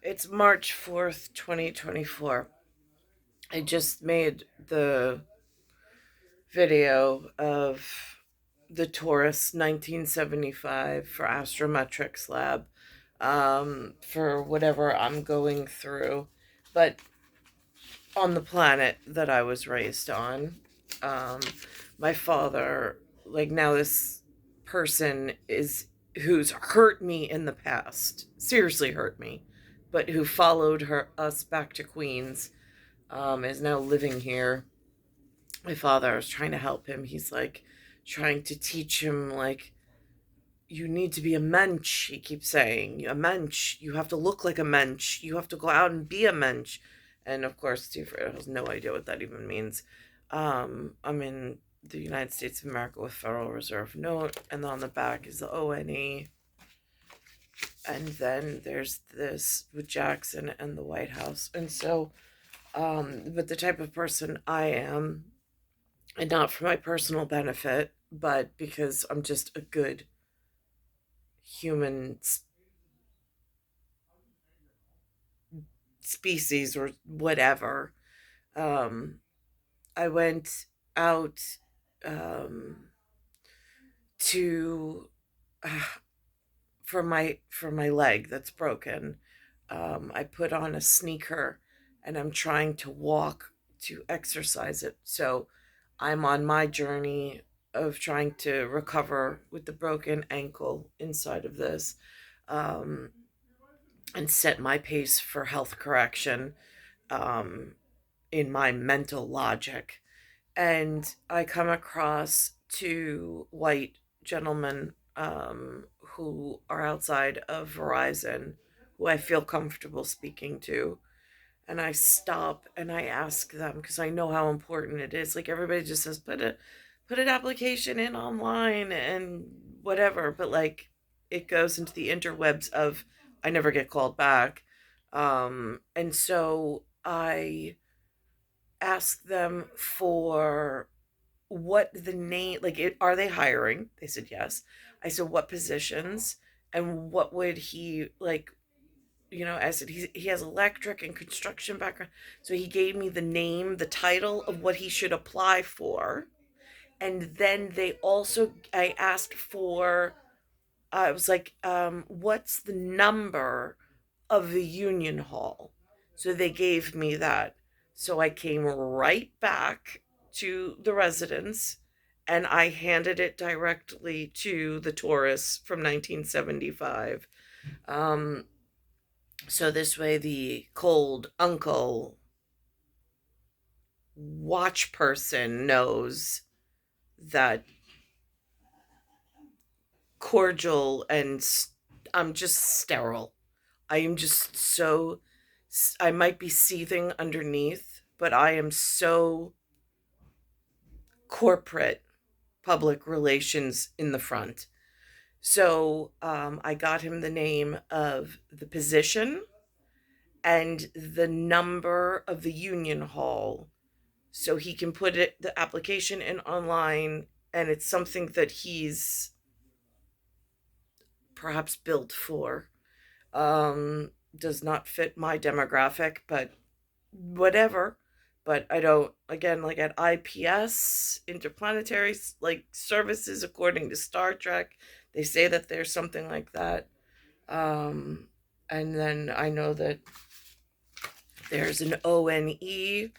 It's March 4th, 2024. I just made the video of the Taurus 1975 for Astrometrics lab, for whatever I'm going through. But on the planet that I was raised on, um, my father, like now this person is who's hurt me in the past, seriously hurt me, but who followed us back to Queens, is now living here. My father, I was trying to help him. He's like trying to teach him, like, you need to be a mensch. He keeps saying, a mensch. You have to look like a mensch. You have to go out and be a mensch. And of course, Steve has no idea what that even means. I'm in the United States of America with Federal Reserve note, and on the back is the ONE. And then there's this with Jackson and the White House. And so, but the type of person I am, and not for my personal benefit, but because I'm just a good human species or whatever. Um, I went out, um, to uh, for my leg that's broken. I put on a sneaker, and I'm trying to walk to exercise it. So I'm on my journey of trying to recover with the broken ankle inside of this, um, and set my pace for health correction, um, in my mental logic. And I come across two white gentlemen, who are outside of Verizon, who I feel comfortable speaking to. And I stop and I ask them, because I know how important it is. Like, everybody just says, put an application in online and whatever, but like, it goes into the interwebs of I never get called back. And so I asked them for what the name, like, are they hiring? They said yes. I said, what positions, and what would he like? I said, he has electric and construction background. So he gave me the name, the title of what he should apply for. And then I asked for, I was like, what's the number of the union hall? So they gave me that. So I came right back to the residence, and I handed it directly to the Taurus from 1975. Um, so this way, the cold uncle watch person knows that cordial, and I'm just sterile. I am just so, I might be seething underneath, but I am so corporate public relations in the front. So I got him the name of the position and the number of the union hall, so he can put the application in online, and it's something that he's perhaps built for. Does not fit my demographic, but whatever. But I don't, again, like at IPS, interplanetary like services, according to Star Trek, they say that there's something like that. Um, and then I know that there's an ONE,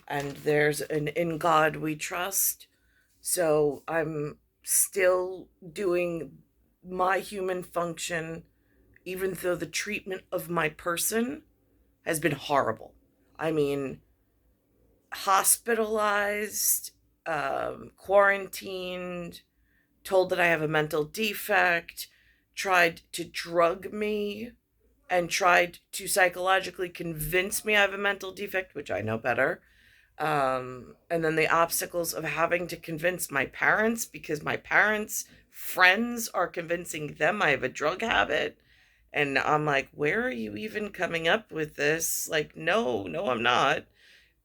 and there's an In God We Trust. So I'm still doing my human function, even though the treatment of my person has been horrible. I mean, hospitalized, quarantined, told that I have a mental defect, tried to drug me, and tried to psychologically convince me I have a mental defect, which I know better. And then the obstacles of having to convince my parents, because my parents' friends are convincing them I have a drug habit. And I'm like, where are you even coming up with this? Like, no, no, I'm not.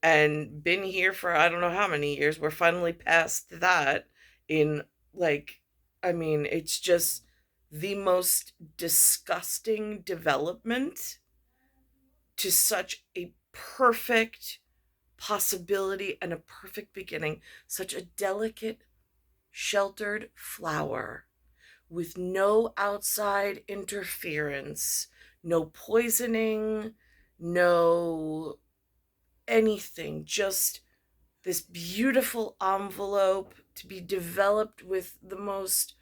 And been here for I don't know how many years. We're finally past that in, like, I mean, it's just the most disgusting development to such a perfect possibility and a perfect beginning, such a delicate, sheltered flower with no outside interference, no poisoning, no anything, just this beautiful envelope to be developed with the most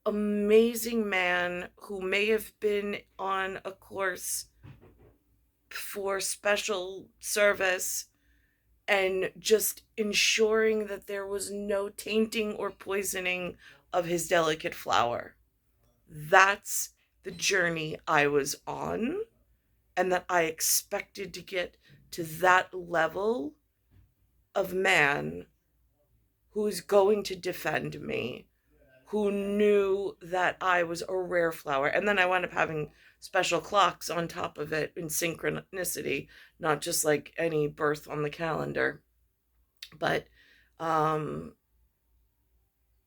amazing man who may have been on a course for special service, and just ensuring that there was no tainting or poisoning of his delicate flower. That's the journey I was on, and that I expected to get to that level of man who is going to defend me, who knew that I was a rare flower. And then I wound up having special clocks on top of it in synchronicity, not just like any birth on the calendar. But um,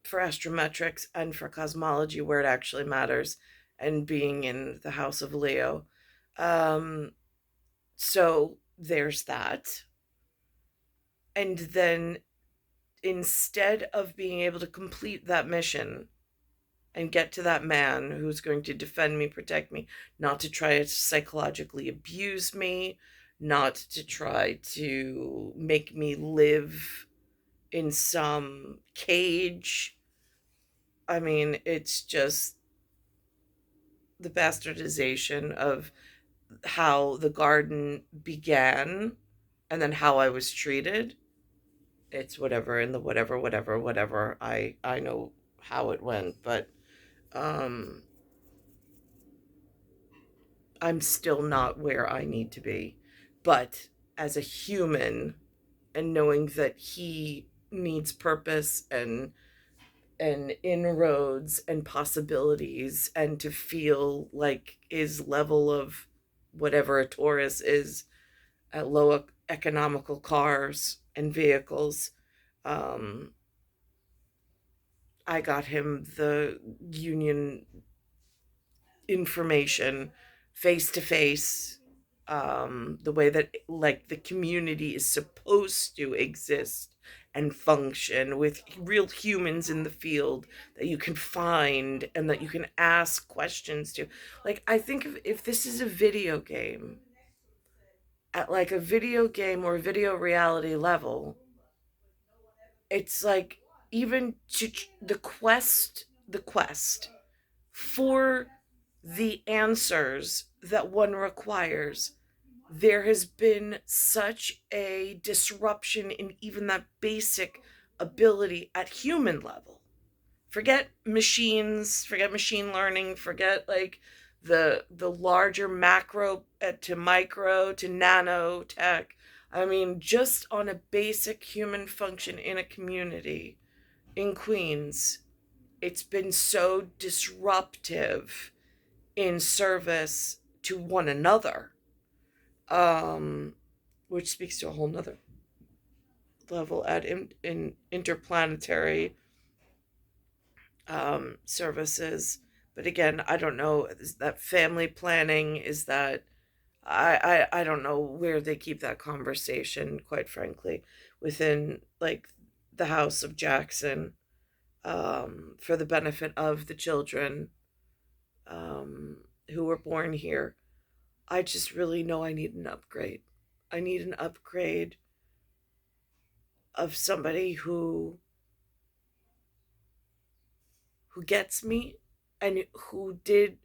for astrometrics and for cosmology, where it actually matters, and being in the house of Leo. Um, so there's that. And then instead of being able to complete that mission and get to that man who's going to defend me, protect me, not to try to psychologically abuse me, not to try to make me live in some cage. I mean, it's just the bastardization of how the garden began and then how I was treated. It's whatever in the whatever. I know how it went, but um I'm still not where I need to be. But as a human, and knowing that he needs purpose and inroads and possibilities, and to feel like his level of whatever a Taurus is at low economical cars and vehicles, um, I got him the union information face to face, the way that like the community is supposed to exist and function, with real humans in the field that you can find and that you can ask questions to. Like, I think if this is a video game, at like a video game or video reality level, it's like, even to the quest for the answers that one requires, there has been such a disruption in even that basic ability at human level. Forget machines, forget machine learning, forget like the larger macro to micro to nano tech. I mean, just on a basic human function in a community in Queens, it's been so disruptive in service to one another, um, which speaks to a whole nother level at in interplanetary services. But again, I don't know, is that family planning? Is that I don't know where they keep that conversation, quite frankly, within like the House of Jackson, for the benefit of the children, um, who were born here. I just really know I need an upgrade. I need an upgrade of somebody who gets me, and who did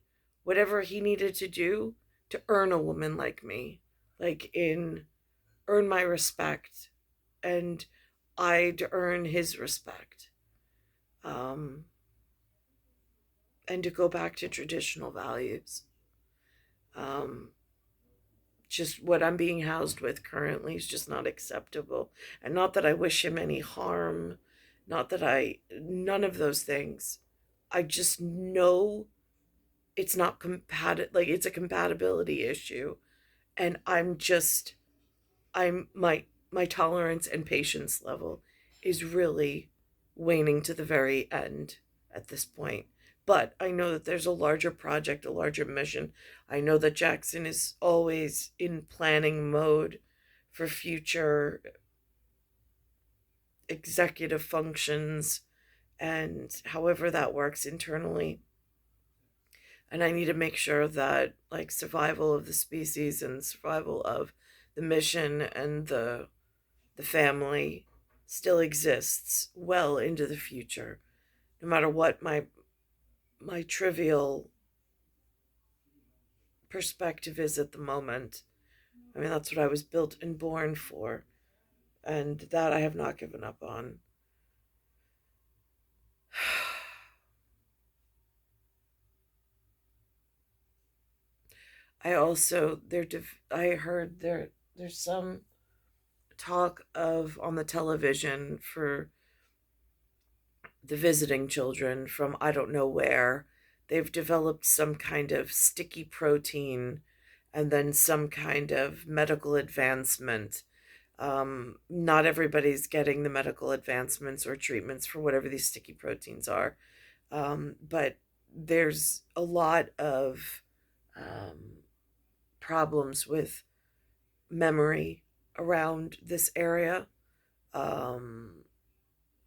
whatever he needed to do to earn a woman like me, like in earn my respect, and I to earn his respect, um, and to go back to traditional values. Um, just what I'm being housed with currently is just not acceptable. And not that I wish him any harm, not that none of those things. I just know it's not compatible, like it's a compatibility issue. And I'm my tolerance and patience level is really waning to the very end at this point. But I know that there's a larger project, a larger mission. I know that Jackson is always in planning mode for future executive functions and however that works internally. And I need to make sure that like survival of the species and survival of the mission and the family still exists well into the future, no matter what my trivial perspective is at the moment. I mean, that's what I was built and born for, and that I have not given up on. I also I heard there's some talk of on the television for the visiting children from I don't know where. They've developed some kind of sticky protein and then some kind of medical advancement. Not everybody's getting the medical advancements or treatments for whatever these sticky proteins are. But there's a lot of um, problems with memory around this area. Um,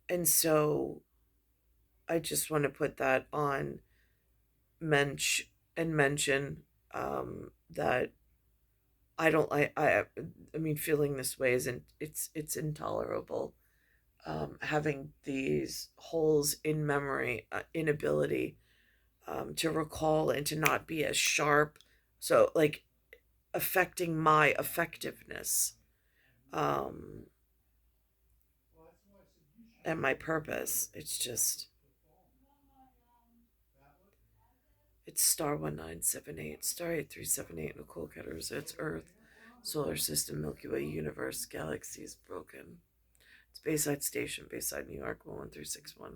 and so I just want to put that on mensch and mention that I don't I mean feeling this way isn't it's intolerable. Having these holes in memory, inability to recall and to not be as sharp, so like affecting my effectiveness um, and my purpose. It's just it's star 1978, star 8378, Nicole Cattaruzza. It's Earth, solar system, Milky Way, universe, galaxies, broken. It's Bayside Station, Bayside, New York, 11361.